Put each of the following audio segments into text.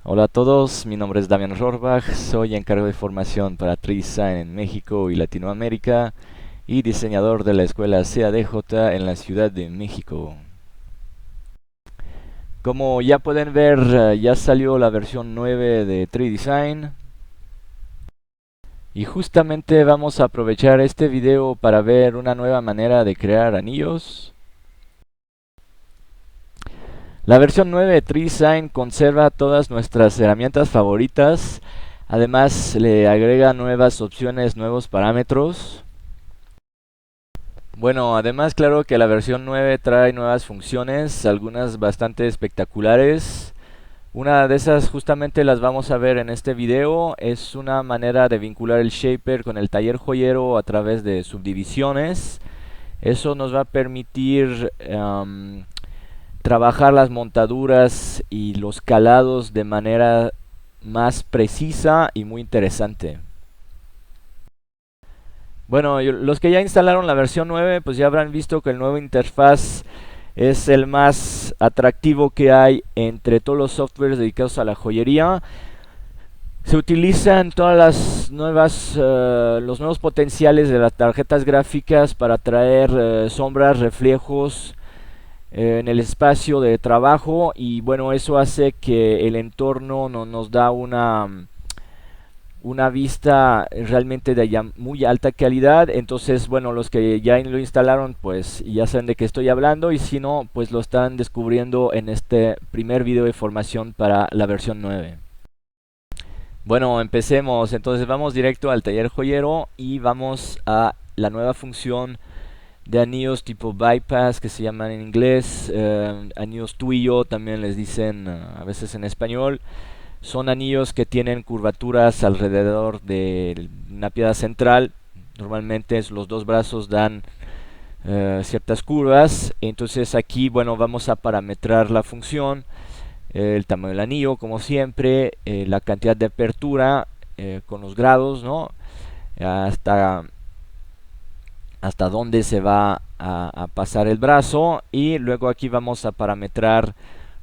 Hola a todos, mi nombre es Damián Rohrbach, soy encargado de formación para 3Design en México y Latinoamérica y diseñador de la escuela CADJ en la Ciudad de México. Como ya pueden ver, ya salió la versión 9 de 3Design y justamente vamos a aprovechar este video para ver una nueva manera de crear anillos. La versión 9 de 3Design conserva todas nuestras herramientas favoritas. Además, le agrega nuevas opciones, nuevos parámetros. Bueno, además, claro que la versión 9 trae nuevas funciones, algunas bastante espectaculares. Una de esas justamente las vamos a ver en este video. Es una manera de vincular el Shaper con el taller joyero a través de subdivisiones. Eso nos va a permitir trabajar las montaduras y los calados de manera más precisa y muy interesante. Bueno, los que ya instalaron la versión 9 pues ya habrán visto que el nuevo interfaz es el más atractivo que hay entre todos los softwares dedicados a la joyería. Se utilizan todas las nuevas, los nuevos potenciales de las tarjetas gráficas para traer sombras, reflejos, en el espacio de trabajo, y bueno, eso hace que el entorno nos da una vista realmente de muy alta calidad. Entonces, bueno, los que ya lo instalaron pues ya saben de qué estoy hablando, y si no pues lo están descubriendo en este primer video de formación para la versión 9. Bueno, empecemos. Entonces vamos directo al taller joyero y vamos a la nueva función de anillos tipo bypass, que se llaman en inglés, anillos tuyo también les dicen a veces en español. Son anillos que tienen curvaturas alrededor de una piedra central. Normalmente los dos brazos dan ciertas curvas. Entonces aquí, bueno, vamos a parametrar la función, el tamaño del anillo como siempre, la cantidad de apertura con los grados, ¿no? hasta hasta dónde se va a pasar el brazo, y luego aquí vamos a parametrar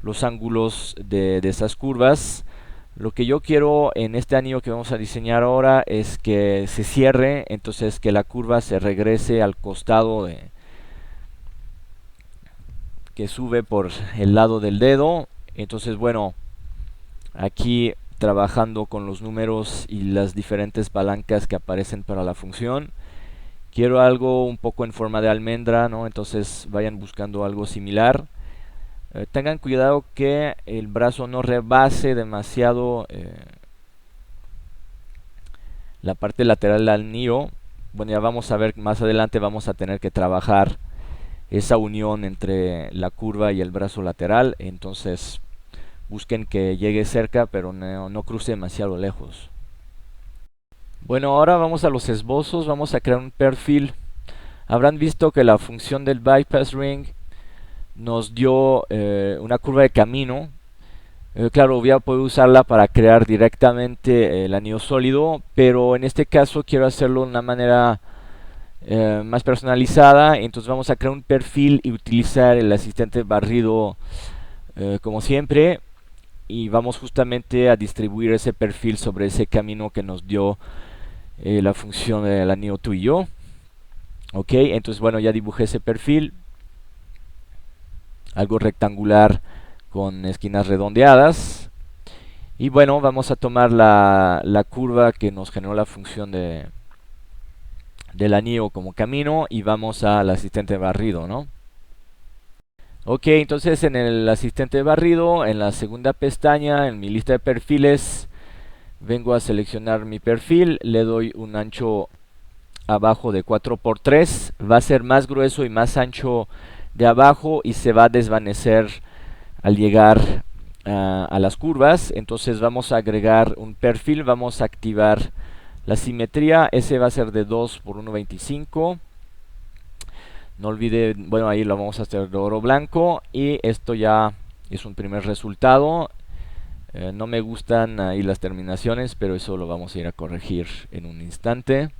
los ángulos de esas curvas. Lo que yo quiero en este anillo que vamos a diseñar ahora es que se cierre, entonces que la curva se regrese al costado que sube por el lado del dedo. Entonces, bueno, aquí trabajando con los números y las diferentes palancas que aparecen para la función. Quiero algo un poco en forma de almendra, ¿no? Entonces vayan buscando algo similar. Tengan cuidado que el brazo no rebase demasiado la parte lateral del anillo. Bueno, ya vamos a ver más adelante, vamos a tener que trabajar esa unión entre la curva y el brazo lateral. Entonces busquen que llegue cerca, pero no cruce demasiado lejos. Bueno, ahora vamos a los esbozos. Vamos a crear un perfil. Habrán visto que la función del bypass ring nos dio una curva de camino. Claro, voy a poder usarla para crear directamente el anillo sólido, pero en este caso quiero hacerlo de una manera más personalizada. Entonces vamos a crear un perfil y utilizar el asistente barrido como siempre, y vamos justamente a distribuir ese perfil sobre ese camino que nos dio la función del anillo tú y yo. Ok, entonces bueno, ya dibujé ese perfil, algo rectangular con esquinas redondeadas. Y bueno, vamos a tomar la curva que nos generó la función del anillo como camino, y vamos al asistente barrido, ¿no? Ok, entonces en el asistente barrido, en la segunda pestaña, en mi lista de perfiles, vengo a seleccionar mi perfil, le doy un ancho abajo de 4×3, va a ser más grueso y más ancho de abajo, y se va a desvanecer al llegar a las curvas. Entonces vamos a agregar un perfil, vamos a activar la simetría, ese va a ser de 2×1.25. No olvide, bueno, ahí lo vamos a hacer de oro blanco, y esto ya es un primer resultado. No me gustan ahí las terminaciones, pero eso lo vamos a ir a corregir en un instante.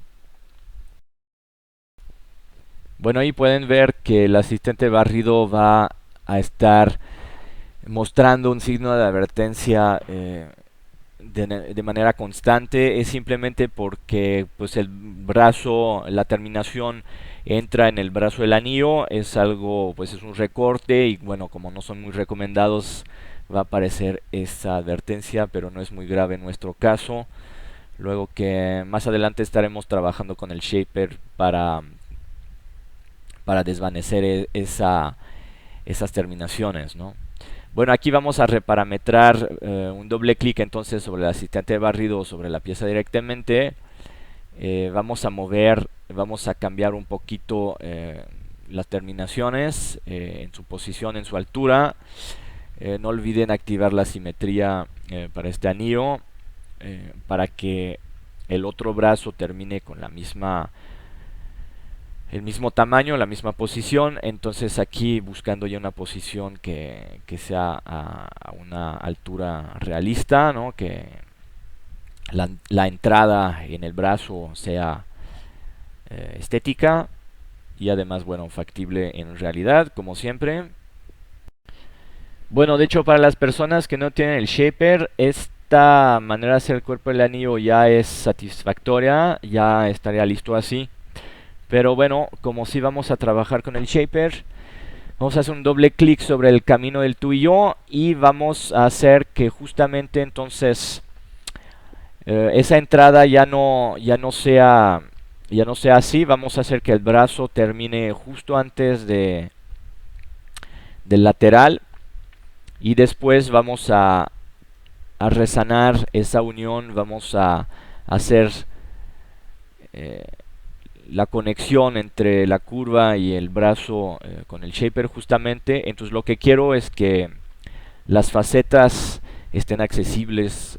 Bueno, ahí pueden ver que el asistente barrido va a estar mostrando un signo de advertencia de manera constante. Es simplemente porque pues el brazo, la terminación entra en el brazo del anillo, es algo, pues es un recorte y bueno, como no son muy recomendados va a aparecer esa advertencia, pero no es muy grave en nuestro caso. Luego que más adelante estaremos trabajando con el shaper para desvanecer esas terminaciones, ¿no? Bueno, aquí vamos a reparametrar un doble clic entonces sobre el asistente de barrido o sobre la pieza directamente. Vamos a mover, vamos a cambiar un poquito las terminaciones en su posición, en su altura. No olviden activar la simetría para este anillo para que el otro brazo termine con el mismo tamaño, la misma posición. Entonces aquí buscando ya una posición que sea a una altura realista, ¿no? Que la entrada en el brazo sea estética y además, bueno, factible en realidad, como siempre. Bueno, de hecho, para las personas que no tienen el shaper, esta manera de hacer el cuerpo del anillo ya es satisfactoria, ya estaría listo así. Pero bueno, como si vamos a trabajar con el shaper, vamos a hacer un doble clic sobre el camino del tú y yo y vamos a hacer que justamente entonces esa entrada ya no sea así. Vamos a hacer que el brazo termine justo antes del lateral y después vamos a resanar esa unión, vamos a hacer eh, la conexión entre la curva y el brazo con el shaper justamente. Entonces lo que quiero es que las facetas estén accesibles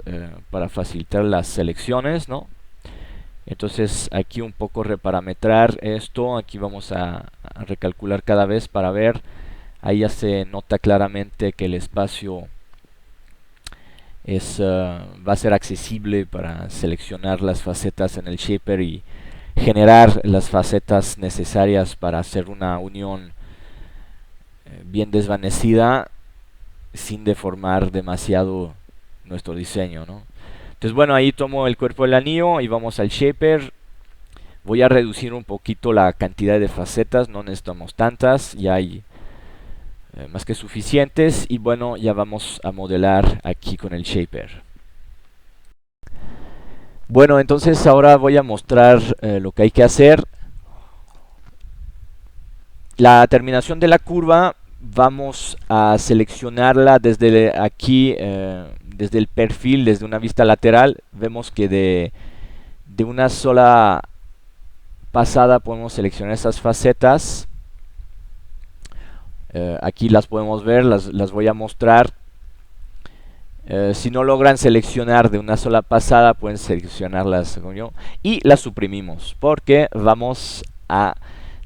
para facilitar las selecciones, ¿no? Entonces aquí un poco reparametrar esto, aquí vamos a recalcular cada vez para ver, ahí ya se nota claramente que el espacio va a ser accesible para seleccionar las facetas en el shaper y generar las facetas necesarias para hacer una unión bien desvanecida sin deformar demasiado nuestro diseño, ¿no? Entonces bueno, ahí tomo el cuerpo del anillo y vamos al shaper. Voy a reducir un poquito la cantidad de facetas, no necesitamos tantas, ya hay más que suficientes. Y bueno, ya vamos a modelar aquí con el shaper. Bueno, entonces ahora voy a mostrar lo que hay que hacer. La terminación de la curva vamos a seleccionarla desde aquí, desde el perfil, desde una vista lateral. Vemos que de una sola pasada podemos seleccionar esas facetas. Aquí las podemos ver, las voy a mostrar. Si no logran seleccionar de una sola pasada, pueden seleccionarlas según yo y las suprimimos porque vamos a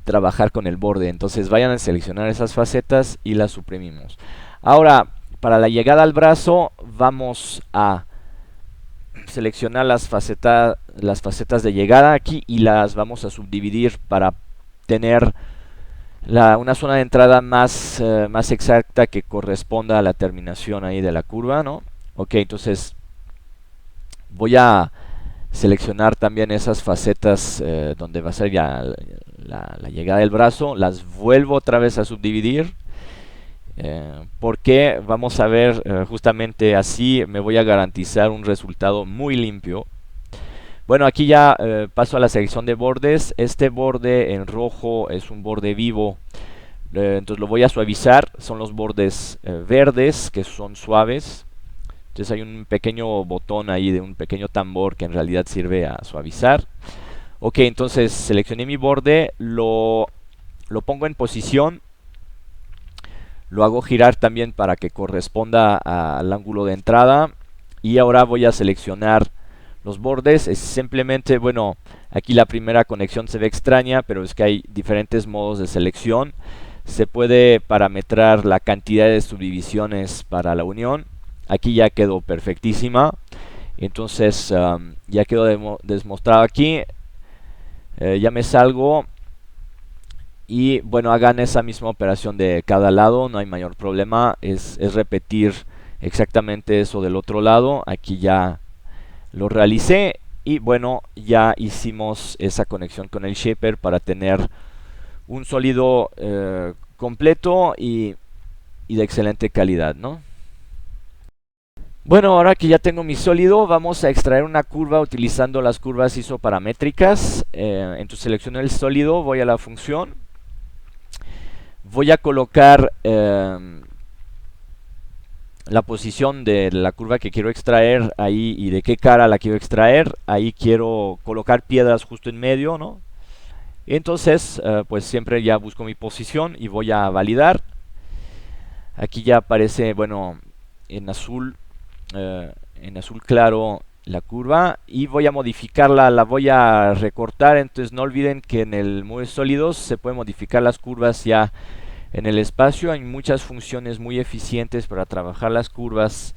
trabajar con el borde. Entonces vayan a seleccionar esas facetas y las suprimimos. Ahora, para la llegada al brazo, vamos a seleccionar las facetas de llegada aquí y las vamos a subdividir para tener una zona de entrada más exacta que corresponda a la terminación ahí de la curva, ¿no? Ok, entonces voy a seleccionar también esas facetas donde va a ser ya la llegada del brazo. Las vuelvo otra vez a subdividir porque vamos a ver justamente así me voy a garantizar un resultado muy limpio. Bueno, aquí ya paso a la selección de bordes. Este borde en rojo es un borde vivo, entonces lo voy a suavizar. Son los bordes verdes que son suaves. Entonces hay un pequeño botón ahí de un pequeño tambor que en realidad sirve a suavizar. Ok, entonces seleccioné mi borde, lo pongo en posición, lo hago girar también para que corresponda al ángulo de entrada. Y ahora voy a seleccionar los bordes. Es simplemente, bueno, aquí la primera conexión se ve extraña, pero es que hay diferentes modos de selección. Se puede parametrar la cantidad de subdivisiones para la unión. Aquí ya quedó perfectísima. Entonces ya quedó demostrado aquí. Ya me salgo Y bueno, hagan esa misma operación de cada lado, no hay mayor problema. Es repetir exactamente eso del otro lado. Aquí ya lo realicé y bueno, ya hicimos esa conexión con el shaper para tener un sólido completo y de excelente calidad, ¿no? Bueno, ahora que ya tengo mi sólido, vamos a extraer una curva utilizando las curvas isoparamétricas. Entonces selecciono el sólido, voy a la función, voy a colocar la posición de la curva que quiero extraer ahí y de qué cara la quiero extraer. Ahí quiero colocar piedras justo en medio, ¿no? Entonces, pues siempre ya busco mi posición y voy a validar. Aquí ya aparece, bueno, en azul, en azul claro la curva y voy a modificarla, la voy a recortar. Entonces no olviden que en el Move Sólidos se pueden modificar las curvas ya en el espacio. Hay muchas funciones muy eficientes para trabajar las curvas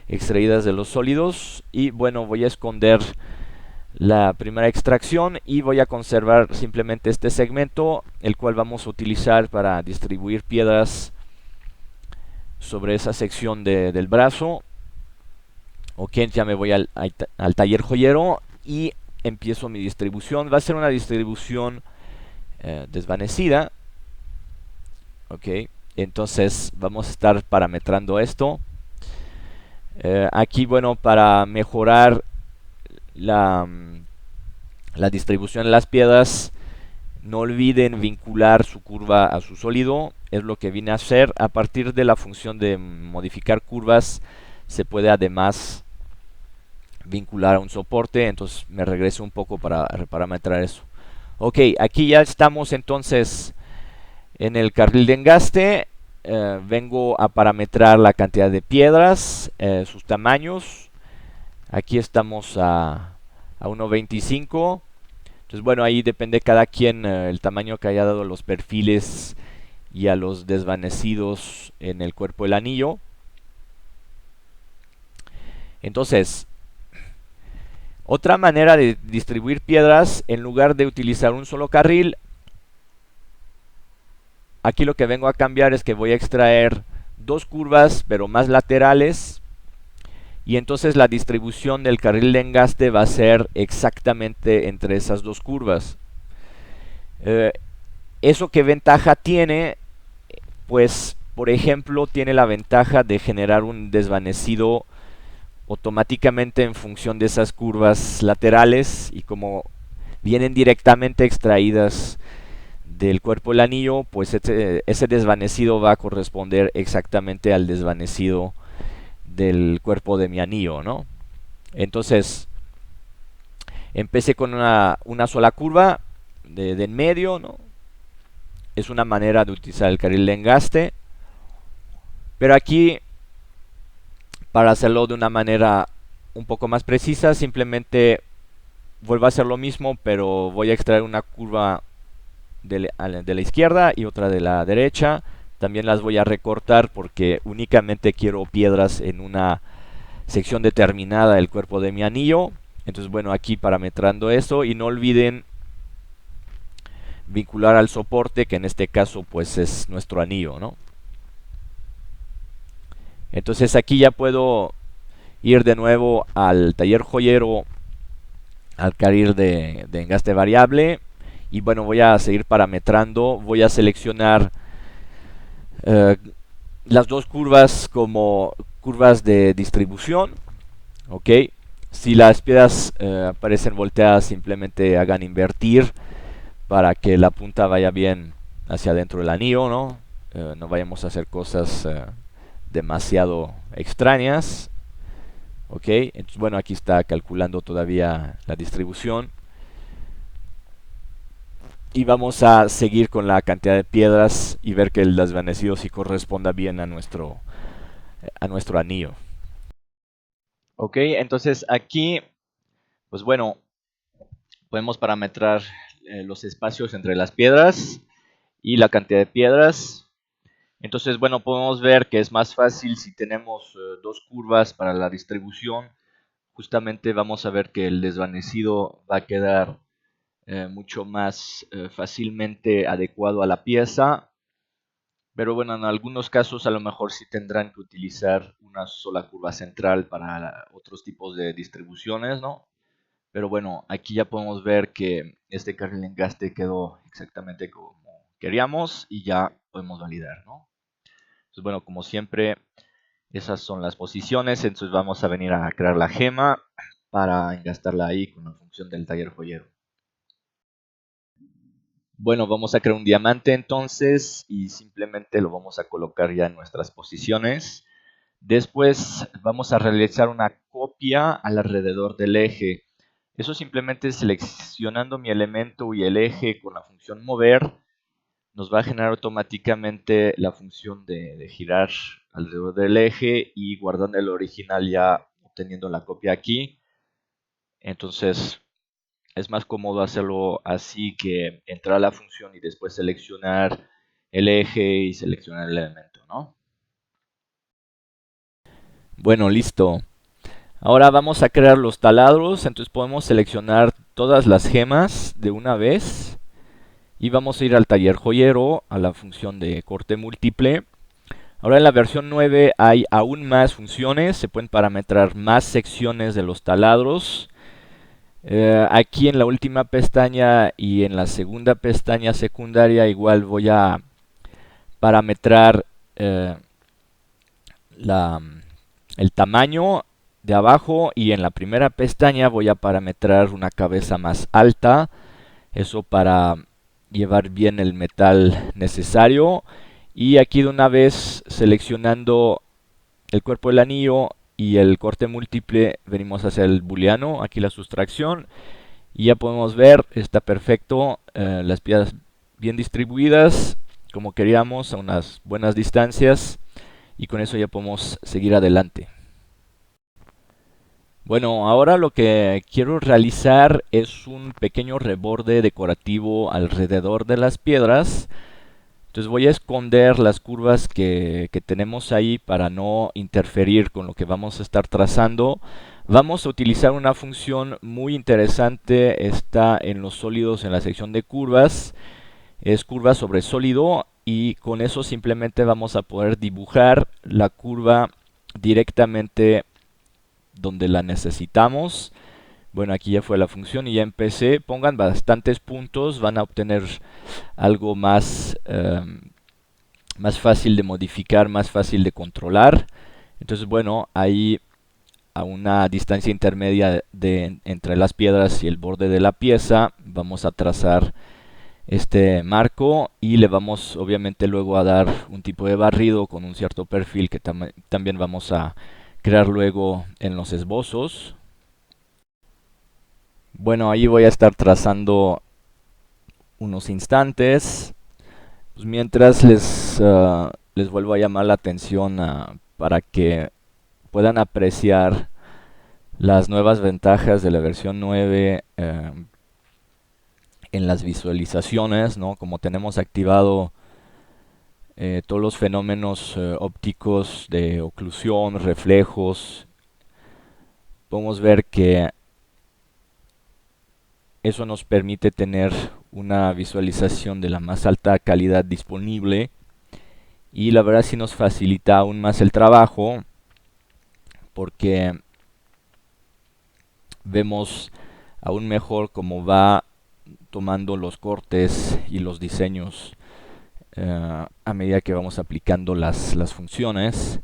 extraídas de los sólidos. Y bueno, voy a esconder la primera extracción y voy a conservar simplemente este segmento, el cual vamos a utilizar para distribuir piedras sobre esa sección del brazo. Ok, ya me voy al taller joyero y empiezo mi distribución. Va a ser una distribución desvanecida. Ok, entonces vamos a estar parametrando esto. Aquí, bueno, para mejorar la distribución de las piedras, no olviden vincular su curva a su sólido. Es lo que vine a hacer. A partir de la función de modificar curvas, se puede además vincular a un soporte. Entonces me regreso un poco para reparametrar eso. Ok, aquí ya estamos entonces en el carril de engaste. Vengo a parametrar la cantidad de piedras, sus tamaños. Aquí estamos a 1.25. Entonces, bueno, ahí depende cada quien el tamaño que haya dado los perfiles y a los desvanecidos en el cuerpo del anillo. Entonces, otra manera de distribuir piedras, en lugar de utilizar un solo carril, aquí lo que vengo a cambiar es que voy a extraer dos curvas, pero más laterales. Y entonces la distribución del carril de engaste va a ser exactamente entre esas dos curvas. ¿Eso qué ventaja tiene? Pues, por ejemplo, tiene la ventaja de generar un desvanecido automáticamente en función de esas curvas laterales, y como vienen directamente extraídas del cuerpo del anillo, pues ese desvanecido va a corresponder exactamente al desvanecido del cuerpo de mi anillo, ¿no? Entonces, empecé con una sola curva de en medio, ¿no? Es una manera de utilizar el carril de engaste. Pero aquí, para hacerlo de una manera un poco más precisa, simplemente vuelvo a hacer lo mismo, pero voy a extraer una curva de la izquierda y otra de la derecha. También las voy a recortar porque únicamente quiero piedras en una sección determinada del cuerpo de mi anillo. Entonces, bueno, aquí parametrando eso, y no olviden vincular al soporte, que en este caso pues es nuestro anillo, ¿no? Entonces aquí ya puedo ir de nuevo al taller joyero, al carril de engaste variable, y bueno, voy a seguir parametrando. Voy a seleccionar eh, las dos curvas como curvas de distribución. Ok, si las piedras aparecen volteadas, simplemente hagan invertir para que la punta vaya bien hacia adentro del anillo, ¿no? No vayamos a hacer cosas demasiado extrañas. Ok, entonces, bueno, aquí está calculando todavía la distribución. Y vamos a seguir con la cantidad de piedras y ver que el desvanecido sí corresponda bien a nuestro anillo. Ok, entonces aquí, pues bueno, podemos parametrar los espacios entre las piedras y la cantidad de piedras. Entonces, bueno, podemos ver que es más fácil si tenemos dos curvas para la distribución. Justamente vamos a ver que el desvanecido va a quedar mucho más fácilmente adecuado a la pieza. Pero bueno, en algunos casos a lo mejor sí tendrán que utilizar una sola curva central para otros tipos de distribuciones, ¿no? Pero bueno, aquí ya podemos ver que este carril engaste quedó exactamente como queríamos y ya podemos validar, ¿no? Entonces, bueno, como siempre, esas son las posiciones. Entonces vamos a venir a crear la gema para engastarla ahí con la función del taller joyero. Bueno, vamos a crear un diamante entonces y simplemente lo vamos a colocar ya en nuestras posiciones. Después vamos a realizar una copia alrededor del eje. Eso simplemente seleccionando mi elemento y el eje con la función mover, nos va a generar automáticamente la función de girar alrededor del eje y guardando el original ya obteniendo la copia aquí. Entonces es más cómodo hacerlo así que entrar a la función y después seleccionar el eje y seleccionar el elemento, ¿no? Bueno, listo. Ahora vamos a crear los taladros, entonces podemos seleccionar todas las gemas de una vez y vamos a ir al taller joyero, a la función de corte múltiple. Ahora en la versión 9 hay aún más funciones, se pueden parametrar más secciones de los taladros. Aquí en la última pestaña y en la segunda pestaña secundaria igual voy a parametrar la, el tamaño de abajo y en la primera pestaña voy a parametrar una cabeza más alta, eso para llevar bien el metal necesario. Y aquí de una vez seleccionando el cuerpo del anillo y el corte múltiple venimos hacia el booleano, aquí la sustracción y ya podemos ver, está perfecto, las piezas bien distribuidas como queríamos a unas buenas distancias y con eso ya podemos seguir adelante. Bueno, ahora lo que quiero realizar es un pequeño reborde decorativo alrededor de las piedras. Entonces voy a esconder las curvas que tenemos ahí para no interferir con lo que vamos a estar trazando. Vamos a utilizar una función muy interesante, está en los sólidos en la sección de curvas. Es curva sobre sólido y con eso simplemente vamos a poder dibujar la curva directamente donde la necesitamos. Bueno, aquí ya fue la función y ya empecé. Pongan bastantes puntos, van a obtener algo más, más fácil de modificar, más fácil de controlar. Entonces, bueno, ahí a una distancia intermedia entre las piedras y el borde de la pieza, vamos a trazar este marco y le vamos obviamente luego a dar un tipo de barrido con un cierto perfil que también vamos a crear luego en los esbozos. Bueno, ahí voy a estar trazando unos instantes. Pues mientras les vuelvo a llamar la atención para que puedan apreciar las nuevas ventajas de la versión 9 en las visualizaciones, ¿no? Como tenemos activado todos los fenómenos ópticos de oclusión, reflejos, podemos ver que eso nos permite tener una visualización de la más alta calidad disponible y la verdad sí nos facilita aún más el trabajo porque vemos aún mejor cómo va tomando los cortes y los diseños a medida que vamos aplicando las funciones.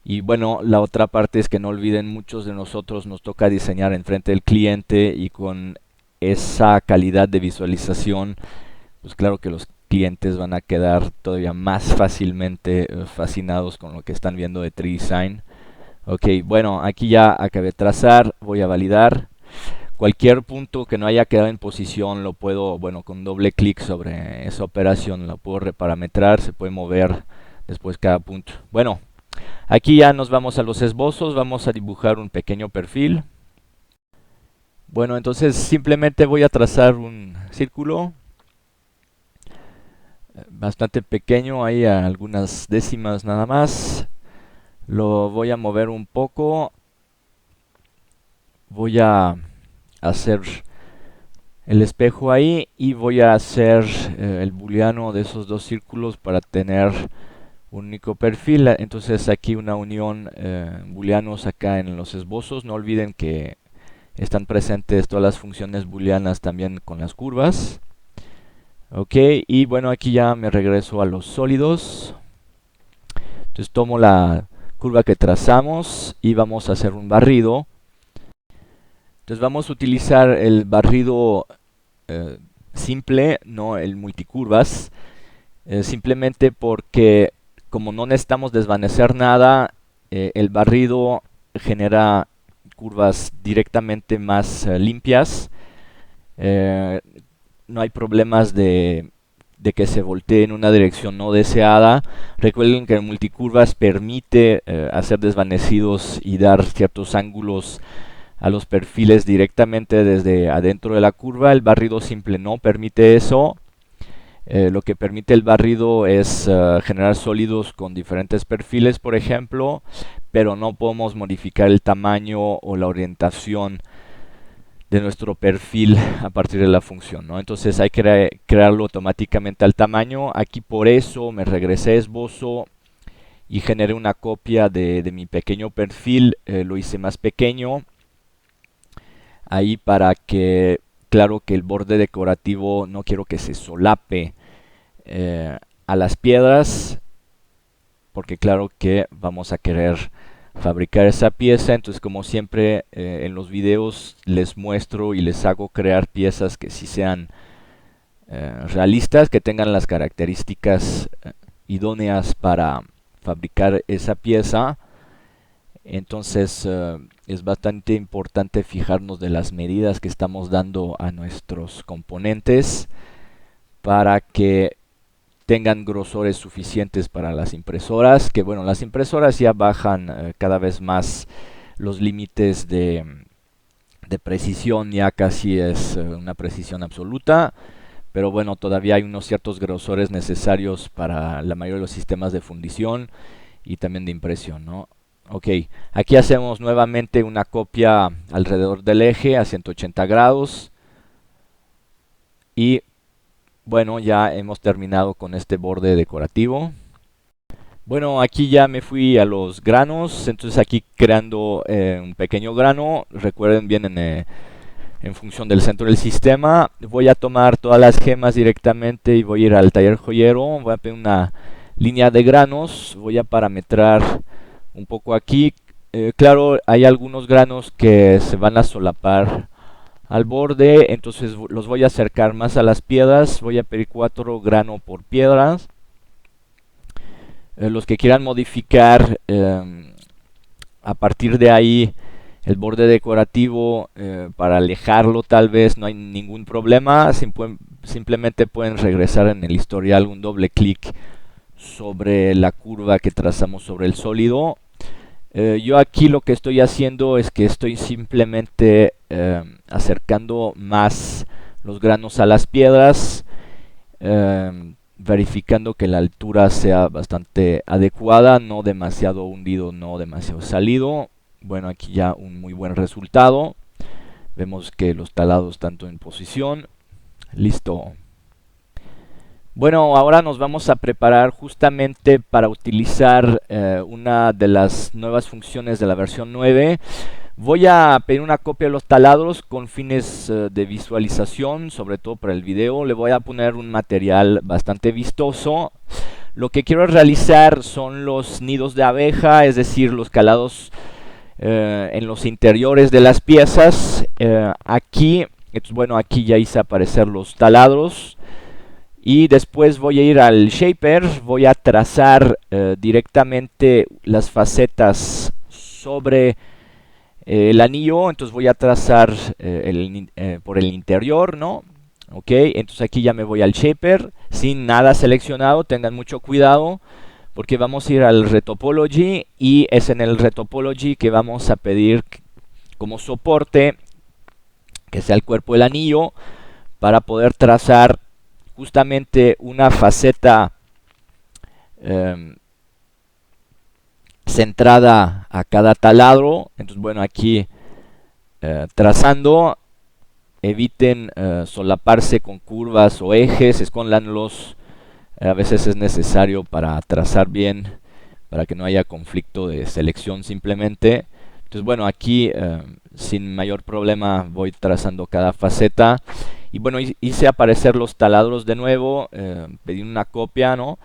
Y bueno, la otra parte es que no olviden, muchos de nosotros nos toca diseñar enfrente del cliente y con esa calidad de visualización, pues claro que los clientes van a quedar todavía más fácilmente fascinados con lo que están viendo de 3Design. Ok, bueno, aquí ya acabé de trazar, voy a validar. Cualquier punto que no haya quedado en posición lo puedo, bueno, con doble clic sobre esa operación lo puedo reparametrar, se puede mover después cada punto. Bueno, aquí ya nos vamos a los esbozos, vamos a dibujar un pequeño perfil. Bueno, entonces simplemente voy a trazar un círculo bastante pequeño, ahí a algunas décimas nada más. Lo voy a mover un poco. Voy a hacer el espejo ahí y voy a hacer el booleano de esos dos círculos para tener un único perfil. Entonces aquí una unión booleanos acá en los esbozos. No olviden que están presentes todas las funciones booleanas también con las curvas. Ok, y bueno, aquí ya me regreso a los sólidos. Entonces tomo la curva que trazamos y vamos a hacer un barrido. Entonces vamos a utilizar el barrido simple, no el multicurvas, simplemente porque como no necesitamos desvanecer nada, el barrido genera curvas directamente más limpias. Eh, no hay problemas de que se voltee en una dirección no deseada. Recuerden que el multicurvas permite hacer desvanecidos y dar ciertos ángulos a los perfiles directamente desde adentro de la curva. El barrido simple no permite eso. Lo que permite el barrido es generar sólidos con diferentes perfiles, por ejemplo, pero no podemos modificar el tamaño o la orientación de nuestro perfil a partir de la función, ¿no? Entonces hay que crearlo automáticamente al tamaño. Aquí por eso me regresé a esbozo y generé una copia de mi pequeño perfil. Lo hice más pequeño ahí para que, claro, que el borde decorativo no quiero que se solape a las piedras, porque claro que vamos a querer fabricar esa pieza. Entonces, como siempre en los videos les muestro y les hago crear piezas que sí sean realistas, que tengan las características idóneas para fabricar esa pieza. Entonces es bastante importante fijarnos de las medidas que estamos dando a nuestros componentes para que tengan grosores suficientes para las impresoras, que bueno, las impresoras ya bajan cada vez más los límites de precisión, ya casi es una precisión absoluta, pero bueno, todavía hay unos ciertos grosores necesarios para la mayoría de los sistemas de fundición y también de impresión, ¿no? Ok, aquí hacemos nuevamente una copia alrededor del eje a 180 grados y bueno, ya hemos terminado con este borde decorativo. Bueno, aquí ya me fui a los granos, entonces aquí creando un pequeño grano, recuerden bien en función del centro del sistema. Voy a tomar todas las gemas directamente y voy a ir al taller joyero, voy a pedir una línea de granos, voy a parametrar un poco aquí. Claro, hay algunos granos que se van a solapar al borde, entonces los voy a acercar más a las piedras. Voy a pedir 4 grano por piedras. Los que quieran modificar a partir de ahí el borde decorativo para alejarlo, tal vez no hay ningún problema. Simplemente pueden regresar en el historial un doble clic sobre la curva que trazamos sobre el sólido. Yo aquí lo que estoy haciendo es que estoy simplemente acercando más los granos a las piedras, verificando que la altura sea bastante adecuada, no demasiado hundido, no demasiado salido. Bueno, aquí ya un muy buen resultado. Vemos que los talados están en posición. Listo. Bueno, ahora nos vamos a preparar justamente para utilizar una de las nuevas funciones de la versión 9. Voy a pedir una copia de los taladros con fines de visualización, sobre todo para el video. Le voy a poner un material bastante vistoso. Lo que quiero realizar son los nidos de abeja, es decir, los calados en los interiores de las piezas. Aquí ya hice aparecer los taladros. Y después voy a ir al Shaper, voy a trazar directamente las facetas sobre el anillo. Entonces voy a trazar por el interior, ¿no? Ok, entonces aquí ya me voy al Shaper, sin nada seleccionado, tengan mucho cuidado, porque vamos a ir al Retopology, y es en el Retopology que vamos a pedir como soporte que sea el cuerpo del anillo, para poder trazar justamente una faceta centrada a cada taladro. Entonces bueno, aquí trazando eviten solaparse con curvas o ejes, escóndanlos. A veces es necesario para trazar bien, para que no haya conflicto de selección simplemente. Entonces bueno, aquí sin mayor problema voy trazando cada faceta. Y bueno, hice aparecer los taladros de nuevo, pedí una copia, ¿no?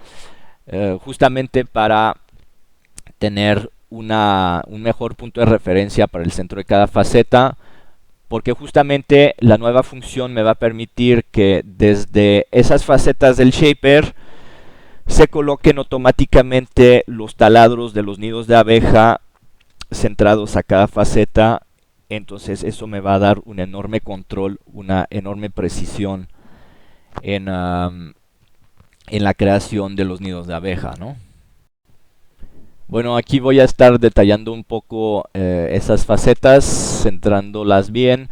Justamente para tener un mejor punto de referencia para el centro de cada faceta, porque justamente la nueva función me va a permitir que desde esas facetas del shaper se coloquen automáticamente los taladros de los nidos de abeja centrados a cada faceta. Entonces eso me va a dar un enorme control, una enorme precisión en la creación de los nidos de abeja, ¿no? Bueno, aquí voy a estar detallando un poco esas facetas, centrándolas bien,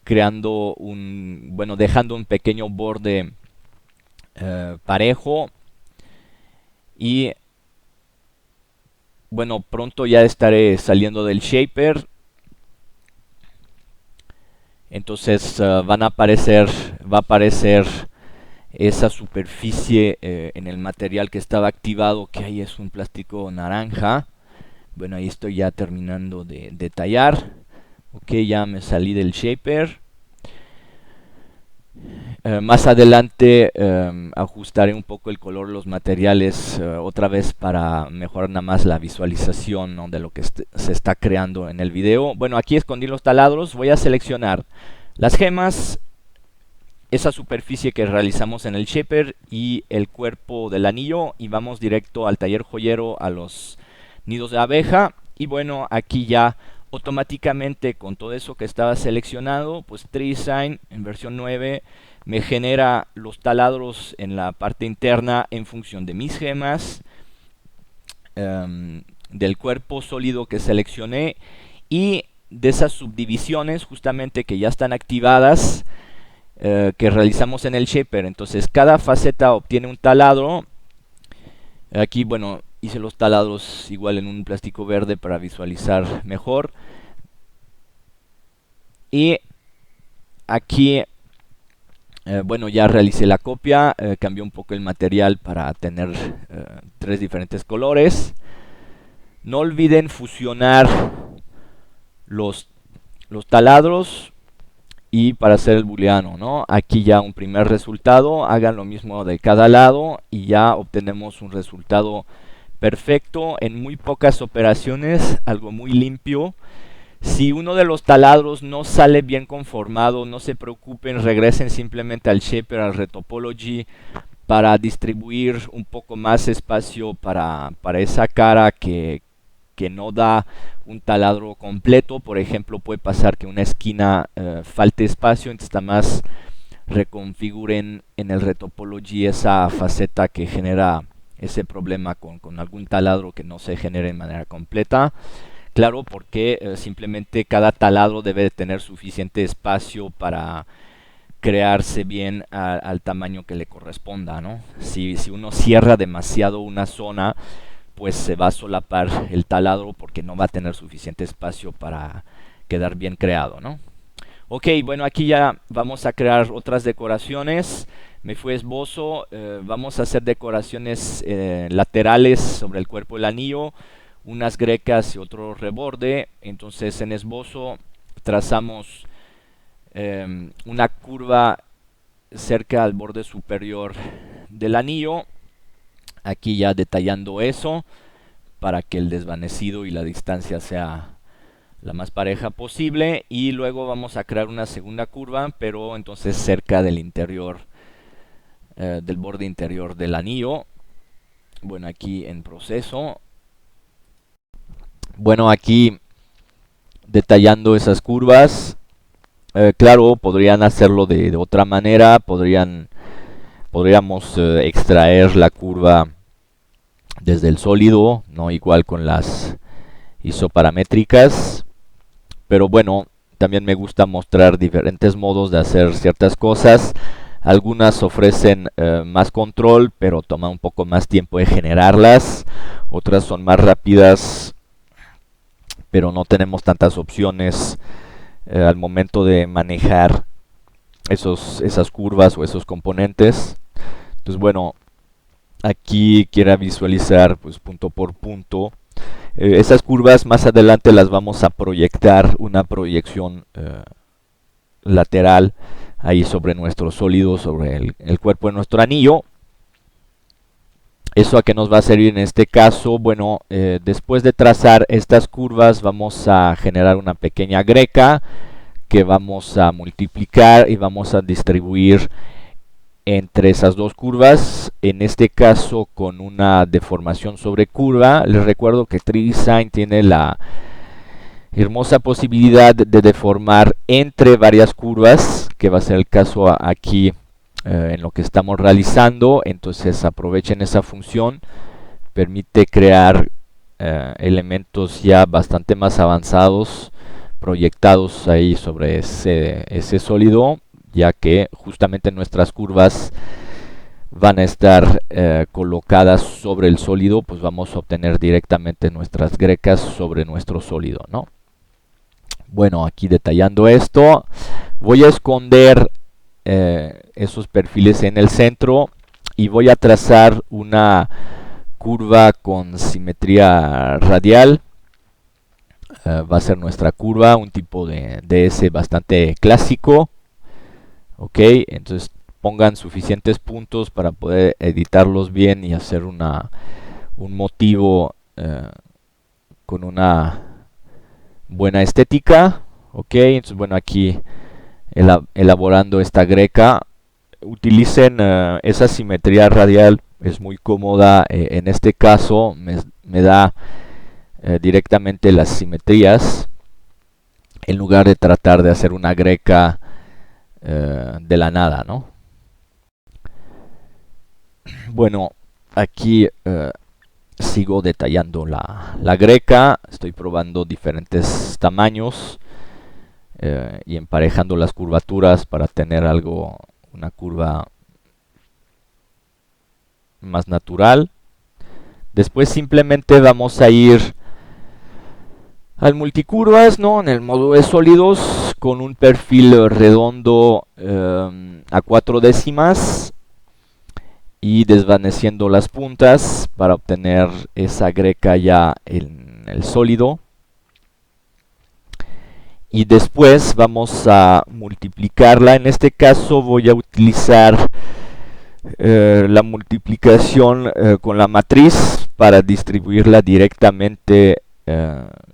creando bueno, dejando un pequeño borde parejo. Y bueno, pronto ya estaré saliendo del shaper. Entonces va a aparecer esa superficie en el material que estaba activado, que ahí es un plástico naranja. Bueno, ahí estoy ya terminando de detallar. Ok, ya me salí del shaper. Más adelante ajustaré un poco el color de los materiales otra vez para mejorar nada más la visualización, ¿no?, de lo que se está creando en el video. Bueno, aquí escondí los taladros. Voy a seleccionar las gemas, esa superficie que realizamos en el shaper y el cuerpo del anillo, y vamos directo al taller joyero, a los nidos de abeja. Y bueno, aquí ya automáticamente con todo eso que estaba seleccionado, pues TreeDesign en versión 9 me genera los taladros en la parte interna en función de mis gemas, del cuerpo sólido que seleccioné y de esas subdivisiones justamente que ya están activadas, que realizamos en el shaper. Entonces cada faceta obtiene un taladro. Aquí bueno, hice los taladros igual en un plástico verde para visualizar mejor. Y aquí bueno, ya realicé la copia, cambié un poco el material para tener 3 diferentes colores. No olviden fusionar los taladros y para hacer el booleano, ¿no? Aquí ya un primer resultado, hagan lo mismo de cada lado y ya obtenemos un resultado perfecto en muy pocas operaciones, algo muy limpio. Si uno de los taladros no sale bien conformado, no se preocupen, regresen simplemente al shaper, al retopology, para distribuir un poco más espacio para esa cara que no da un taladro completo. Por ejemplo, puede pasar que una esquina falte espacio, entonces nada más reconfiguren en el retopology esa faceta que genera ese problema con algún taladro que no se genere de manera completa. Claro, porque simplemente cada taladro debe de tener suficiente espacio para crearse bien al tamaño que le corresponda, ¿no? Si uno cierra demasiado una zona, pues se va a solapar el taladro porque no va a tener suficiente espacio para quedar bien creado, ¿no? Ok, bueno, aquí ya vamos a crear otras decoraciones. Me fui a esbozo, vamos a hacer decoraciones laterales sobre el cuerpo del anillo, unas grecas y otro reborde. Entonces en esbozo trazamos una curva cerca al borde superior del anillo. Aquí ya detallando eso para que el desvanecido y la distancia sea la más pareja posible. Y luego vamos a crear una segunda curva, pero entonces cerca del interior, del borde interior del anillo. Bueno, aquí en proceso. Bueno, aquí detallando esas curvas. Claro, podrían hacerlo de otra manera. Podríamos extraer la curva desde el sólido, no igual con las isoparamétricas. Pero bueno, también me gusta mostrar diferentes modos de hacer ciertas cosas. Algunas ofrecen más control, pero toma un poco más tiempo de generarlas. Otras son más rápidas, pero no tenemos tantas opciones al momento de manejar esas curvas o esos componentes. Entonces bueno, aquí quiera visualizar pues punto por punto. Esas curvas más adelante las vamos a proyectar, una proyección lateral ahí sobre nuestro sólido, sobre el cuerpo de nuestro anillo. ¿Eso a qué nos va a servir en este caso? Bueno, después de trazar estas curvas vamos a generar una pequeña greca que vamos a multiplicar y vamos a distribuir entre esas dos curvas, en este caso con una deformación sobre curva. Les recuerdo que 3Design tiene la hermosa posibilidad de deformar entre varias curvas, que va a ser el caso aquí en lo que estamos realizando. Entonces aprovechen esa función, permite crear elementos ya bastante más avanzados proyectados ahí sobre ese sólido, ya que justamente nuestras curvas van a estar colocadas sobre el sólido, pues vamos a obtener directamente nuestras grecas sobre nuestro sólido, ¿no? Bueno, aquí detallando esto, voy a esconder esos perfiles en el centro y voy a trazar una curva con simetría radial. Va a ser nuestra curva, un tipo de DS bastante clásico. Ok, entonces pongan suficientes puntos para poder editarlos bien y hacer un motivo con una buena estética. Ok, entonces bueno, aquí elaborando esta greca, utilicen esa simetría radial, es muy cómoda. En este caso me da directamente las simetrías en lugar de tratar de hacer una greca de la nada, ¿no? Bueno, aquí sigo detallando la greca, estoy probando diferentes tamaños y emparejando las curvaturas para tener una curva más natural. Después simplemente vamos a ir al multicurvas, ¿no? En el modo de sólidos, con un perfil redondo a 4 décimas y desvaneciendo las puntas para obtener esa greca ya en el sólido. Y después vamos a multiplicarla. En este caso voy a utilizar la multiplicación con la matriz para distribuirla directamente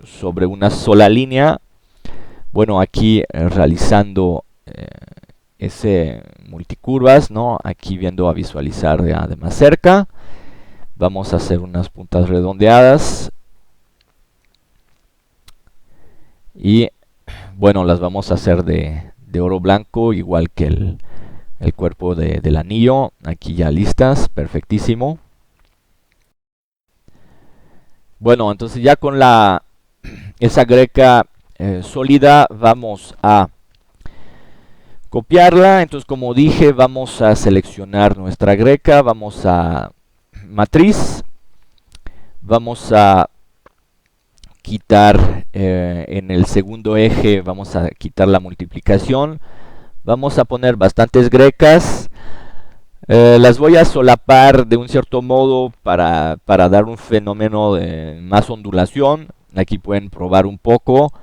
sobre una sola línea. Bueno, aquí realizando ese multicurvas, ¿no? Aquí viendo a visualizar de más cerca. Vamos a hacer unas puntas redondeadas. Y bueno, las vamos a hacer de oro blanco, igual que el cuerpo del anillo. Aquí ya listas, perfectísimo. Bueno, entonces ya con esa greca sólida vamos a copiarla. Entonces, como dije, vamos a seleccionar nuestra greca, vamos a matriz, vamos a quitar en el segundo eje, vamos a quitar la multiplicación, vamos a poner bastantes grecas. Las voy a solapar de un cierto modo para dar un fenómeno de más ondulación. Aquí pueden probar un poco.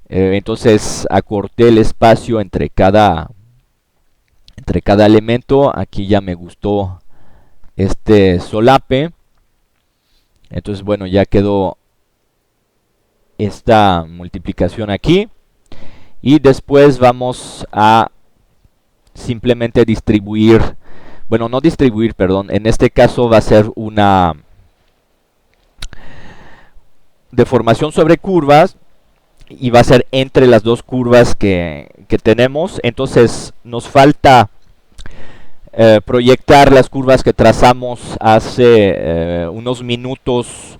Entonces acorté el espacio entre cada elemento. Aquí ya me gustó este solape. Entonces bueno, ya quedó esta multiplicación aquí. Y después vamos a simplemente distribuir. Bueno, no distribuir, perdón. En este caso va a ser una deformación sobre curvas. Y va a ser entre las dos curvas que tenemos. Entonces nos falta proyectar las curvas que trazamos hace unos minutos.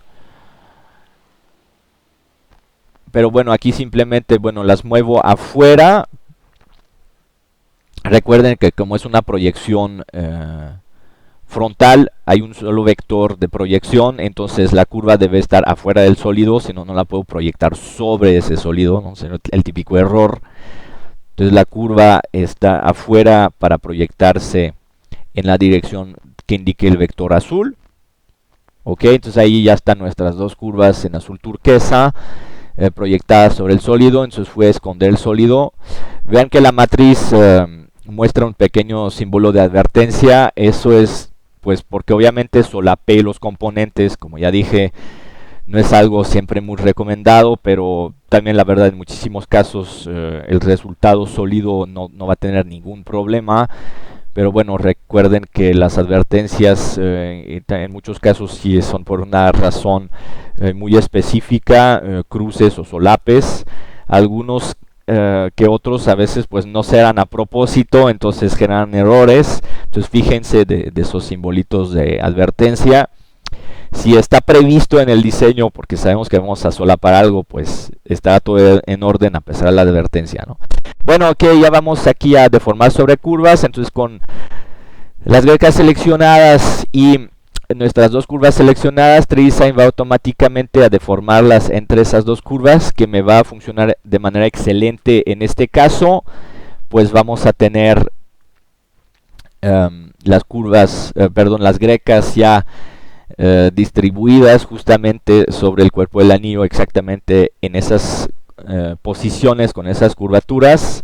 Pero bueno, aquí simplemente las muevo afuera. Recuerden que como es una proyección frontal hay un solo vector de proyección, entonces la curva debe estar afuera del sólido, si no, no la puedo proyectar sobre ese sólido, ¿no? El típico error. Entonces la curva está afuera para proyectarse en la dirección que indique el vector azul. Ok, entonces ahí ya están nuestras dos curvas en azul turquesa proyectadas sobre el sólido. Entonces fue a esconder el sólido. Vean que la matriz muestra un pequeño símbolo de advertencia. Eso es pues porque obviamente solapé los componentes, como ya dije. No es algo siempre muy recomendado, pero también la verdad en muchísimos casos el resultado sólido no va a tener ningún problema. Pero bueno, recuerden que las advertencias en muchos casos sí son por una razón muy específica, cruces o solapes. Algunos que otros a veces pues no serán a propósito, entonces generan errores. Entonces fíjense de esos simbolitos de advertencia. Si está previsto en el diseño, porque sabemos que vamos a solapar algo, pues estará todo en orden a pesar de la advertencia, ¿no? Bueno, ok, ya vamos aquí a deformar sobre curvas. Entonces con las grecas seleccionadas y nuestras dos curvas seleccionadas, 3Design va automáticamente a deformarlas entre esas dos curvas, que me va a funcionar de manera excelente en este caso. Pues vamos a tener las curvas, perdón, las grecas ya distribuidas justamente sobre el cuerpo del anillo, exactamente en esas posiciones con esas curvaturas.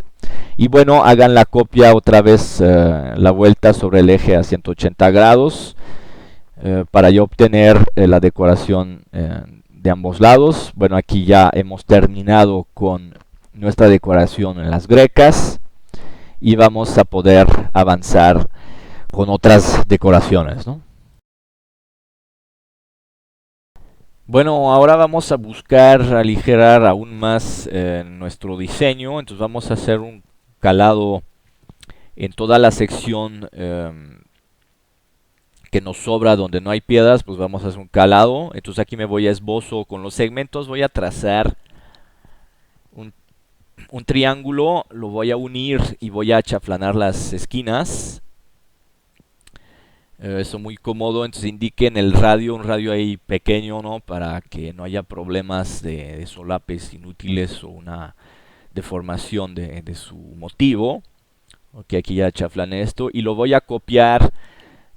Y bueno, hagan la copia otra vez, la vuelta sobre el eje a 180 grados para ya obtener la decoración de ambos lados. Bueno, aquí ya hemos terminado con nuestra decoración en las grecas y vamos a poder avanzar con otras decoraciones, ¿no? Bueno, ahora vamos a buscar aligerar aún más nuestro diseño. Entonces vamos a hacer un calado en toda la sección que nos sobra donde no hay piedras. Pues vamos a hacer un calado. Entonces aquí me voy a esbozo con los segmentos. Voy a trazar un triángulo. Lo voy a unir y voy a achaflanar las esquinas. Eso muy cómodo, entonces indiquen el radio, un radio ahí pequeño, ¿no? Para que no haya problemas de solapes inútiles o una deformación de su motivo. Ok, aquí ya chaflané esto y lo voy a copiar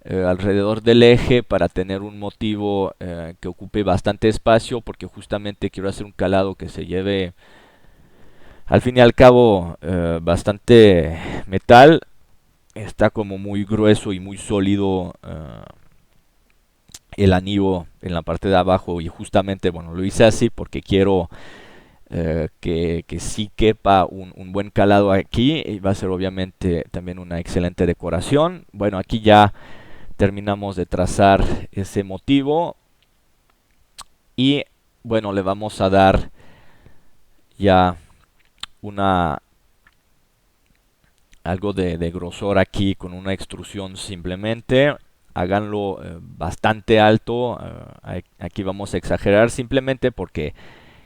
alrededor del eje para tener un motivo que ocupe bastante espacio, porque justamente quiero hacer un calado que se lleve al fin y al cabo bastante metal. Está como muy grueso y muy sólido el anillo en la parte de abajo, y justamente, bueno, lo hice así porque quiero que sí quepa un buen calado aquí, y va a ser obviamente también una excelente decoración. Bueno, aquí ya terminamos de trazar ese motivo y bueno, le vamos a dar ya algo de grosor aquí con una extrusión simplemente. Háganlo bastante alto. Aquí vamos a exagerar simplemente porque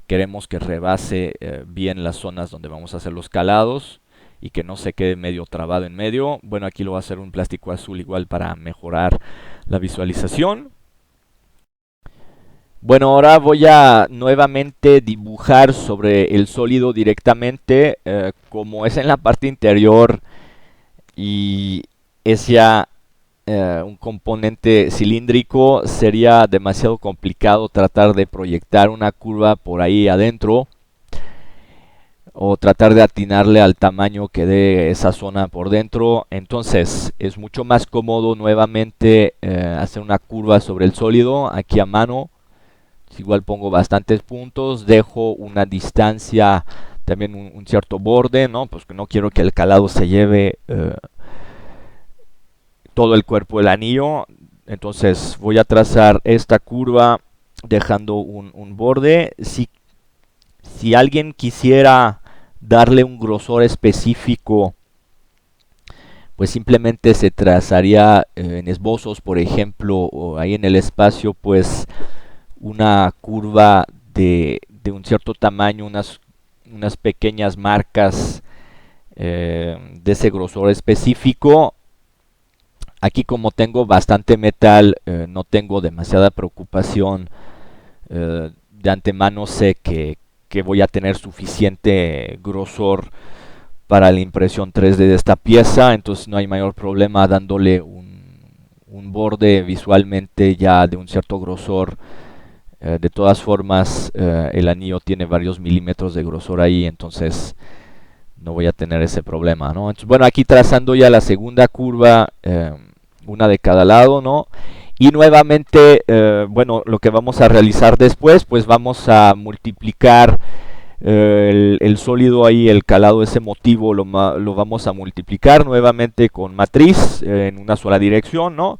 queremos que rebase bien las zonas donde vamos a hacer los calados y que no se quede medio trabado en medio. Bueno, aquí lo voy a hacer un plástico azul igual para mejorar la visualización. Bueno, ahora voy a nuevamente dibujar sobre el sólido directamente. Como es en la parte interior y es ya un componente cilíndrico, sería demasiado complicado tratar de proyectar una curva por ahí adentro o tratar de atinarle al tamaño que dé esa zona por dentro. Entonces es mucho más cómodo nuevamente hacer una curva sobre el sólido aquí a mano. Igual pongo bastantes puntos, dejo una distancia, también un cierto borde, ¿no? Pues que no quiero que el calado se lleve todo el cuerpo del anillo. Entonces voy a trazar esta curva dejando un borde. Si alguien quisiera darle un grosor específico, pues simplemente se trazaría en esbozos, por ejemplo, o ahí en el espacio, pues una curva de un cierto tamaño, unas pequeñas marcas de ese grosor específico. Aquí como tengo bastante metal, no tengo demasiada preocupación. De antemano sé que voy a tener suficiente grosor para la impresión 3D de esta pieza, entonces no hay mayor problema dándole un borde visualmente ya de un cierto grosor. De todas formas, el anillo tiene varios milímetros de grosor ahí, entonces no voy a tener ese problema, ¿no? Entonces, bueno, aquí trazando ya la segunda curva, una de cada lado, ¿no? Y nuevamente, bueno, lo que vamos a realizar después, pues vamos a multiplicar el sólido ahí, el calado, ese motivo, lo vamos a multiplicar nuevamente con matriz en una sola dirección, ¿no?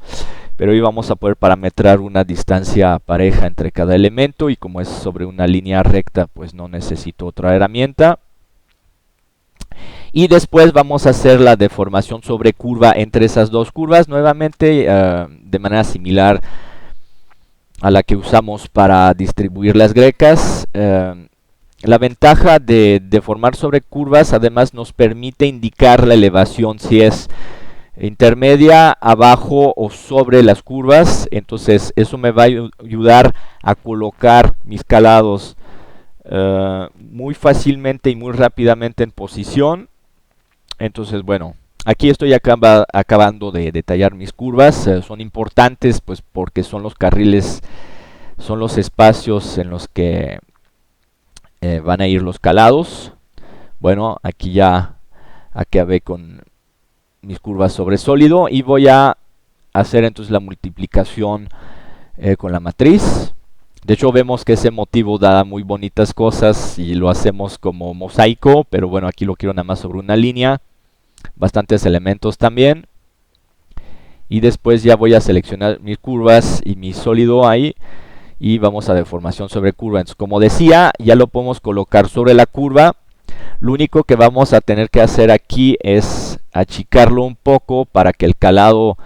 Pero hoy vamos a poder parametrar una distancia pareja entre cada elemento, y como es sobre una línea recta, pues no necesito otra herramienta. Y después vamos a hacer la deformación sobre curva entre esas dos curvas, nuevamente de manera similar a la que usamos para distribuir las grecas. La ventaja de deformar sobre curvas además nos permite indicar la elevación si es intermedia, abajo o sobre las curvas. Entonces eso me va a ayudar a colocar mis calados muy fácilmente y muy rápidamente en posición. Entonces, bueno, aquí estoy acabando de detallar mis curvas. Son importantes pues porque son los carriles, son los espacios en los que van a ir los calados. Bueno, aquí ya acabé con mis curvas sobre sólido y voy a hacer entonces la multiplicación con la matriz. De hecho vemos que ese motivo da muy bonitas cosas y lo hacemos como mosaico, pero bueno, aquí lo quiero nada más sobre una línea, bastantes elementos también. Y después ya voy a seleccionar mis curvas y mi sólido ahí, y vamos a deformación sobre curva. Entonces, como decía, ya lo podemos colocar sobre la curva. Lo único que vamos a tener que hacer aquí es achicarlo un poco para que el calado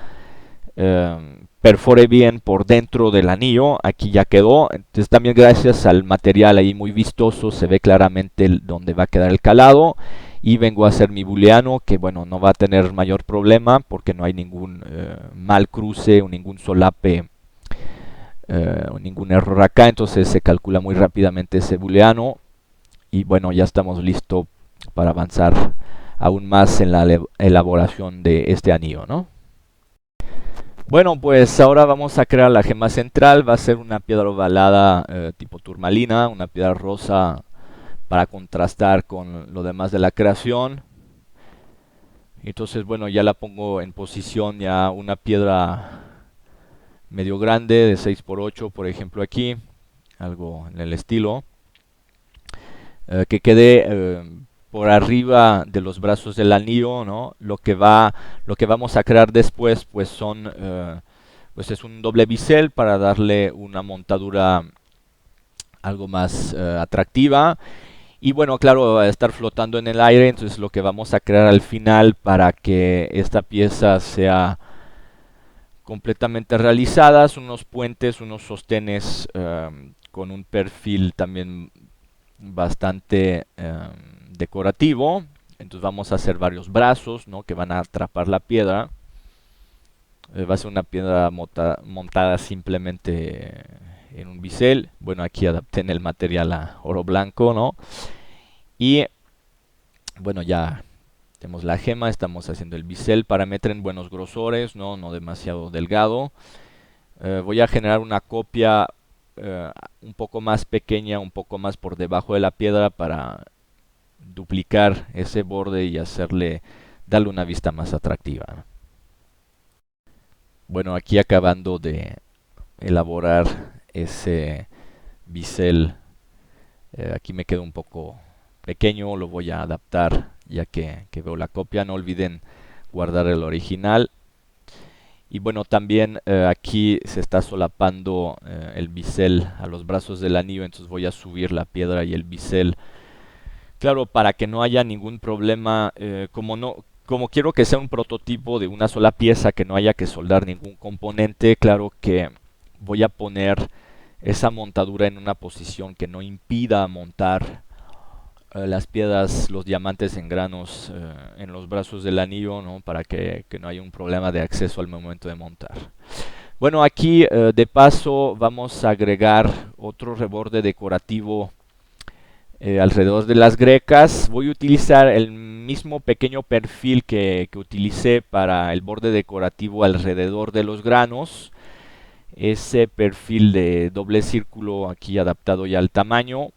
perfore bien por dentro del anillo. Aquí ya quedó. Entonces también gracias al material ahí muy vistoso se ve claramente dónde va a quedar el calado. Y vengo a hacer mi booleano, que bueno, no va a tener mayor problema porque no hay ningún mal cruce o ningún solape o ningún error acá. Entonces se calcula muy rápidamente ese booleano. Y bueno, ya estamos listos para avanzar aún más en la elaboración de este anillo, ¿no? Bueno, pues ahora vamos a crear la gema central. Va a ser una piedra ovalada tipo turmalina, una piedra rosa para contrastar con lo demás de la creación. Entonces, bueno, ya la pongo en posición, ya una piedra medio grande de 6×8, por ejemplo aquí, algo en el estilo. Que quede por arriba de los brazos del anillo, ¿no? Lo que vamos a crear después, pues pues es un doble bisel para darle una montadura algo más atractiva. Y bueno, claro, va a estar flotando en el aire, entonces lo que vamos a crear al final para que esta pieza sea completamente realizada son unos puentes, unos sostenes con un perfil también bastante decorativo. Entonces vamos a hacer varios brazos, ¿no?, que van a atrapar la piedra. Va a ser una piedra montada simplemente en un bisel. Bueno, aquí adapté en el material a oro blanco, ¿no? Y bueno, ya tenemos la gema, estamos haciendo el bisel. Parametren buenos grosores, no demasiado delgado. Voy a generar una copia un poco más pequeña, un poco más por debajo de la piedra para duplicar ese borde y darle una vista más atractiva, ¿no? Bueno, aquí acabando de elaborar ese bisel, aquí me quedó un poco pequeño, lo voy a adaptar ya que veo la copia. No olviden guardar el original. Y bueno, también aquí se está solapando el bisel a los brazos del anillo, entonces voy a subir la piedra y el bisel. Claro, para que no haya ningún problema, como quiero que sea un prototipo de una sola pieza, que no haya que soldar ningún componente, claro que voy a poner esa montadura en una posición que no impida montar las piedras, los diamantes en granos en los brazos del anillo, ¿no? Para que no haya un problema de acceso al momento de montar. Bueno, aquí de paso vamos a agregar otro reborde decorativo alrededor de las grecas. Voy a utilizar el mismo pequeño perfil que utilicé para el borde decorativo alrededor de los granos. Ese perfil de doble círculo aquí adaptado ya al tamaño.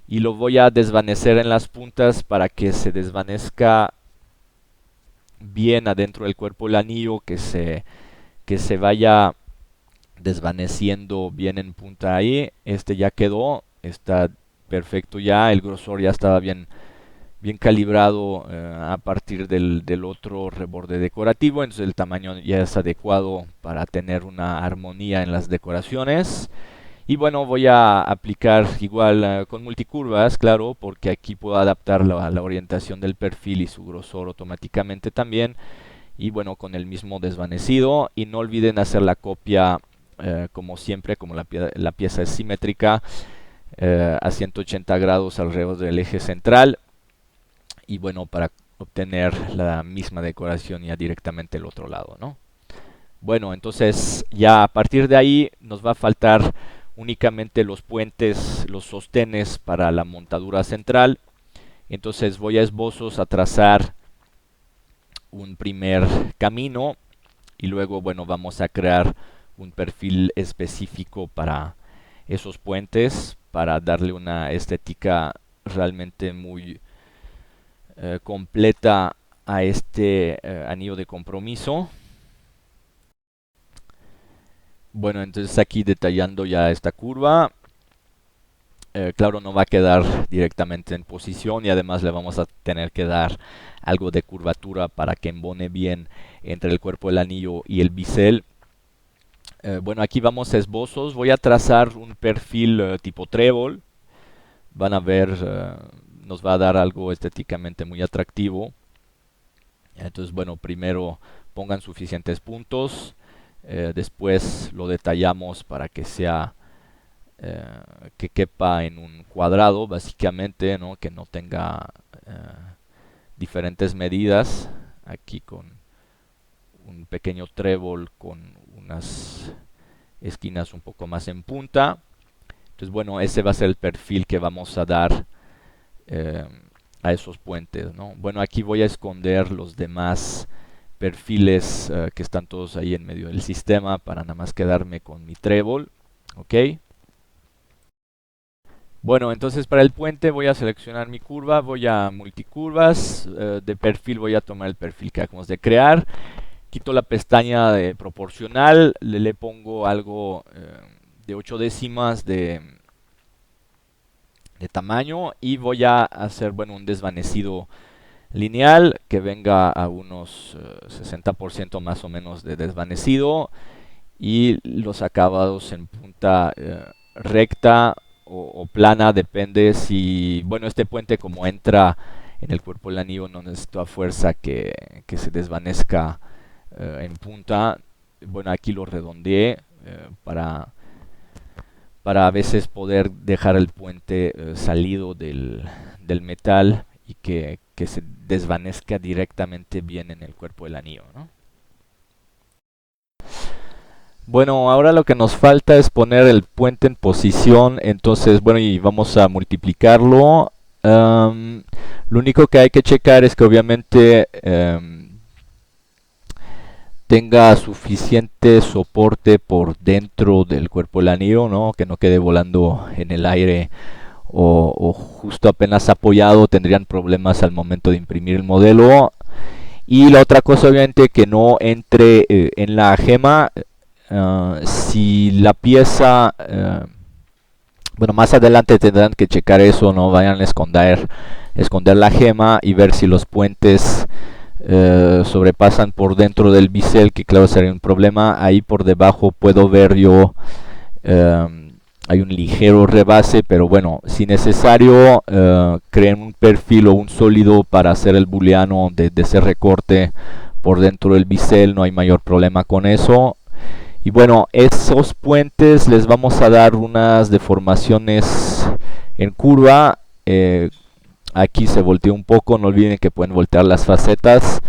Y lo voy a desvanecer en las puntas para que se desvanezca bien adentro del cuerpo del anillo, que se vaya desvaneciendo bien en punta ahí. Este ya quedó, está perfecto ya, el grosor ya estaba bien calibrado a partir del otro reborde decorativo, entonces el tamaño ya es adecuado para tener una armonía en las decoraciones. Y bueno, voy a aplicar igual con multicurvas, claro, porque aquí puedo adaptar la orientación del perfil y su grosor automáticamente también. Y bueno, con el mismo desvanecido. Y no olviden hacer la copia, como siempre, como la pieza es simétrica, a 180 grados alrededor del eje central. Y bueno, para obtener la misma decoración ya directamente el otro lado, ¿no? Bueno, entonces ya a partir de ahí nos va a faltar únicamente los puentes, los sostenes para la montadura central. Entonces voy a esbozos a trazar un primer camino y luego, bueno, vamos a crear un perfil específico para esos puentes para darle una estética realmente muy completa a este anillo de compromiso. Bueno, entonces aquí detallando ya esta curva. Claro, no va a quedar directamente en posición y además le vamos a tener que dar algo de curvatura para que embone bien entre el cuerpo del anillo y el bisel. Bueno, aquí vamos a esbozos. Voy a trazar un perfil tipo trébol. Van a ver, nos va a dar algo estéticamente muy atractivo. Entonces, bueno, primero pongan suficientes puntos. Después lo detallamos para que sea que quepa en un cuadrado, básicamente, ¿no? Que no tenga diferentes medidas. Aquí con un pequeño trébol con unas esquinas un poco más en punta. Entonces, bueno, ese va a ser el perfil que vamos a dar a esos puentes, ¿no? Bueno, aquí voy a esconder los demás perfiles que están todos ahí en medio del sistema para nada más quedarme con mi trébol, ¿ok? Bueno, entonces para el puente voy a seleccionar mi curva, voy a multicurvas, de perfil voy a tomar el perfil que acabamos de crear, quito la pestaña de proporcional, le pongo algo de 8 décimas de tamaño y voy a hacer, bueno, un desvanecido lineal que venga a unos 60% más o menos de desvanecido y los acabados en punta recta o plana, depende si, bueno, este puente como entra en el cuerpo del anillo no necesita fuerza que se desvanezca en punta. Bueno, aquí lo redondeé para a veces poder dejar el puente salido del metal y que se desvanezca directamente bien en el cuerpo del anillo, ¿no? Bueno, ahora lo que nos falta es poner el puente en posición, entonces, bueno, y vamos a multiplicarlo. Lo único que hay que checar es que obviamente tenga suficiente soporte por dentro del cuerpo del anillo, ¿no? Que no quede volando en el aire o justo apenas apoyado, tendrían problemas al momento de imprimir el modelo. Y la otra cosa, obviamente, que no entre en la gema. Si la pieza, bueno, más adelante tendrán que checar eso, no vayan a esconder la gema y ver si los puentes sobrepasan por dentro del bisel, que claro sería un problema. Ahí por debajo puedo ver yo hay un ligero rebase, pero bueno, si necesario creen un perfil o un sólido para hacer el booleano de ese recorte por dentro del bisel, no hay mayor problema con eso. Y bueno, esos puentes les vamos a dar unas deformaciones en curva aquí se volteó un poco, no olviden que pueden voltear las facetas.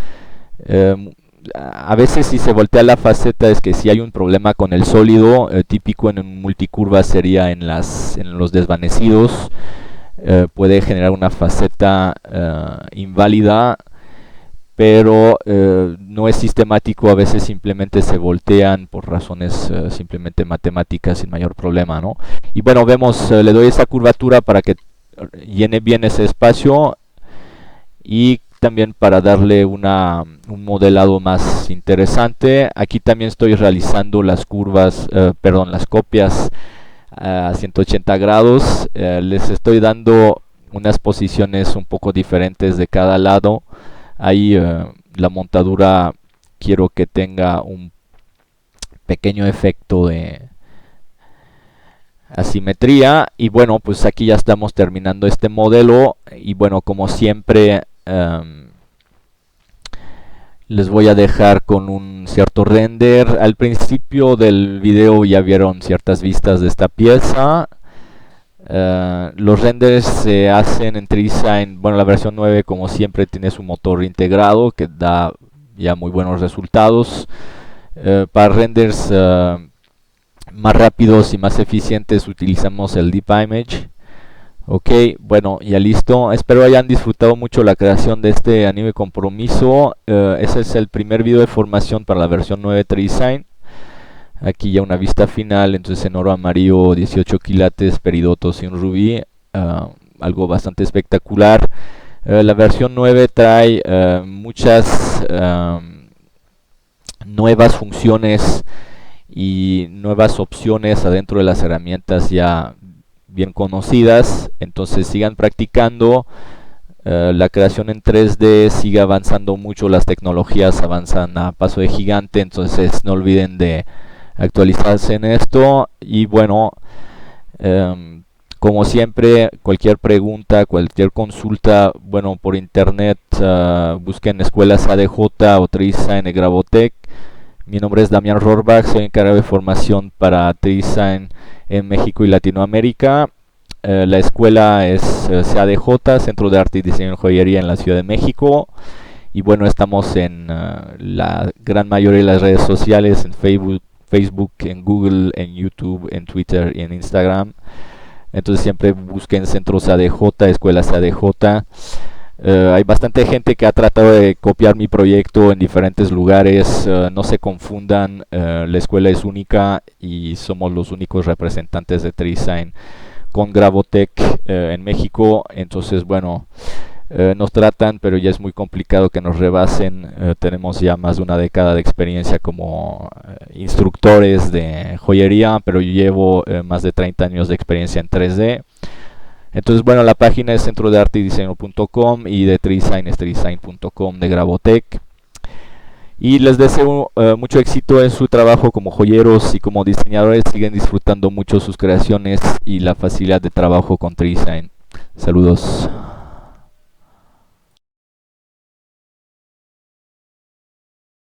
A veces si se voltea la faceta es que si hay un problema con el sólido, típico en un multicurva sería en los desvanecidos, puede generar una faceta inválida, pero no es sistemático, a veces simplemente se voltean por razones simplemente matemáticas sin mayor problema, ¿no? Y bueno, vemos, le doy esa curvatura para que llene bien ese espacio y también para darle un modelado más interesante. Aquí también estoy realizando las curvas, perdón, las copias a 180 grados. Les estoy dando unas posiciones un poco diferentes de cada lado. Ahí la montadura quiero que tenga un pequeño efecto de asimetría. Y bueno, pues aquí ya estamos terminando este modelo. Y bueno, como siempre, les voy a dejar con un cierto render. Al principio del video ya vieron ciertas vistas de esta pieza. Los renders se hacen en TreeDesign. Bueno, la versión 9 como siempre tiene su motor integrado que da ya muy buenos resultados. Para renders más rápidos y más eficientes utilizamos el Deep Image. Ok, bueno, ya listo. Espero hayan disfrutado mucho la creación de este anime compromiso. Ese es el primer video de formación para la versión 9 de TreeDesign. Aquí ya una vista final, entonces en oro amarillo, 18 quilates, peridotos y un rubí. Algo bastante espectacular. La versión 9 trae muchas nuevas funciones y nuevas opciones adentro de las herramientas ya bien conocidas, entonces sigan practicando. La creación en 3D sigue avanzando mucho, las tecnologías avanzan a paso de gigante, entonces no olviden de actualizarse en esto. Y bueno, como siempre, cualquier pregunta, cualquier consulta, bueno, por internet, busquen Escuelas ADJ o TreeDesign en Gravotech. Mi nombre es Damián Rohrbach, soy encargado de formación para TreeDesign en México y Latinoamérica. La escuela es CADJ, Centro de Arte y Diseño en Joyería en la Ciudad de México. Y bueno, estamos en la gran mayoría de las redes sociales, en Facebook, en Google, en YouTube, en Twitter y en Instagram. Entonces siempre busquen Centros ADJ, Escuelas ADJ. Hay bastante gente que ha tratado de copiar mi proyecto en diferentes lugares. No se confundan, la escuela es única y somos los únicos representantes de TreeDesign con Gravotech en México. Entonces bueno, nos tratan, pero ya es muy complicado que nos rebasen. Tenemos ya más de una década de experiencia como instructores de joyería, pero yo llevo más de 30 años de experiencia en 3D. Entonces bueno, la página es centro de arte y diseño.com y de TreeDesign es treedesign.com de Gravotech. Y les deseo mucho éxito en su trabajo como joyeros y como diseñadores. Siguen disfrutando mucho sus creaciones y la facilidad de trabajo con TreeDesign. Saludos.